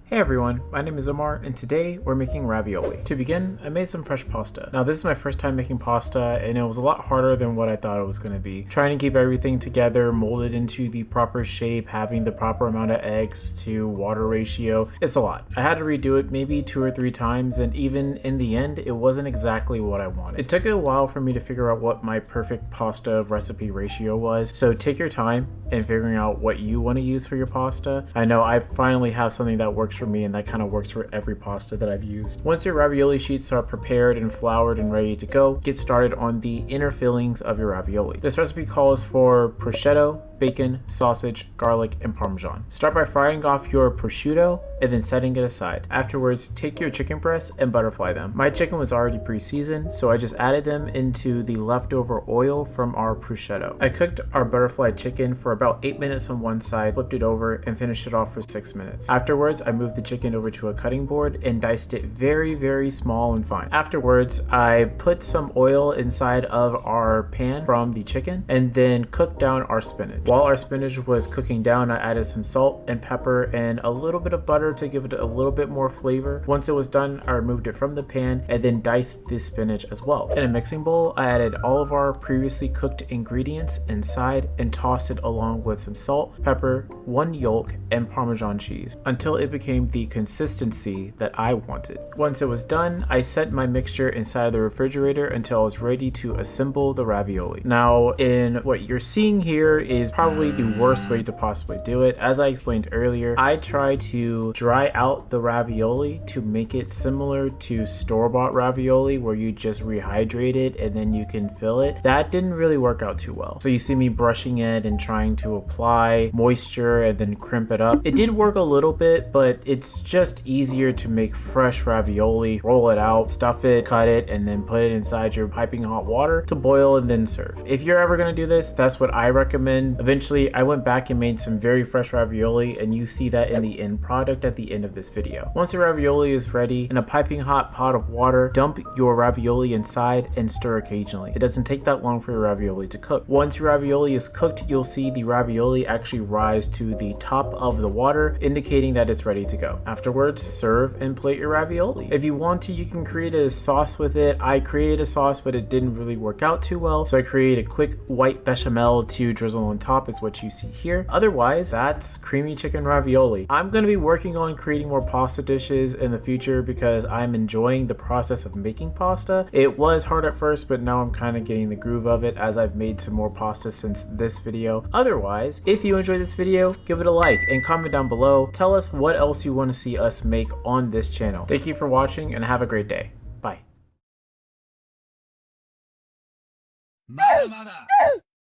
Hey everyone, my name is Omar and today we're making ravioli. To begin, I made some fresh pasta. Now this is my first time making pasta and it was a lot harder than what I thought it was going to be. Trying to keep everything together, mold it into the proper shape, having the proper amount of eggs to water ratio, it's a lot. I had to redo it maybe 2 or 3 times and even in the end it wasn't exactly what I wanted. It took a while for me to figure out what my perfect pasta recipe ratio was, so take your time in figuring out what you want to use for your pasta. I know I finally have something that works for me and that kind of works for every pasta that I've used. Once your ravioli sheets are prepared and floured and ready to go, get started on the inner fillings of your ravioli. This recipe calls for prosciutto, bacon, sausage, garlic, and parmesan. Start by frying off your prosciutto and then setting it aside. Afterwards, take your chicken breasts and butterfly them. My chicken was already pre-seasoned, so I just added them into the leftover oil from our prosciutto. I cooked our butterfly chicken for about 8 minutes on one side, flipped it over, and finished it off for 6 minutes. Afterwards, I moved the chicken over to a cutting board and diced it very small and fine. Afterwards, I put some oil inside of our pan from the chicken and then cooked down our spinach. While our spinach was cooking down, I added some salt and pepper and a little bit of butter to give it a little bit more flavor. Once it was done, I removed it from the pan and then diced the spinach as well. In a mixing bowl, I added all of our previously cooked ingredients inside and tossed it along with some salt, pepper, 1 yolk, and Parmesan cheese until it became the consistency that I wanted. Once it was done, I set my mixture inside of the refrigerator until I was ready to assemble the ravioli. Now, in what you're seeing here is probably the worst way to possibly do it. As I explained earlier, I try to dry out the ravioli to make it similar to store-bought ravioli where you just rehydrate it and then you can fill it. That didn't really work out too well. So you see me brushing it and trying to apply moisture and then crimp it up. It did work a little bit, but it's just easier to make fresh ravioli, roll it out, stuff it, cut it, and then put it inside your piping hot water to boil and then serve. If you're ever gonna do this, that's what I recommend. Eventually, I went back and made some very fresh ravioli, and you see that in the end product at the end of this video. Once the ravioli is ready, in a piping hot pot of water, dump your ravioli inside and stir occasionally. It doesn't take that long for your ravioli to cook. Once your ravioli is cooked, you'll see the ravioli actually rise to the top of the water, indicating that it's ready to go. Afterwards, serve and plate your ravioli. If you want to, you can create a sauce with it. I created a sauce, but it didn't really work out too well, so I created a quick white bechamel to drizzle on top is what you see here. Otherwise, that's creamy chicken ravioli. I'm going to be working on creating more pasta dishes in the future because I'm enjoying the process of making pasta. It was hard at first, but now I'm kind of getting the groove of it as I've made some more pasta since this video. Otherwise, if you enjoyed this video, give it a like and comment down below. Tell us what else you want to see us make on this channel. Thank you for watching and have a great day. Bye.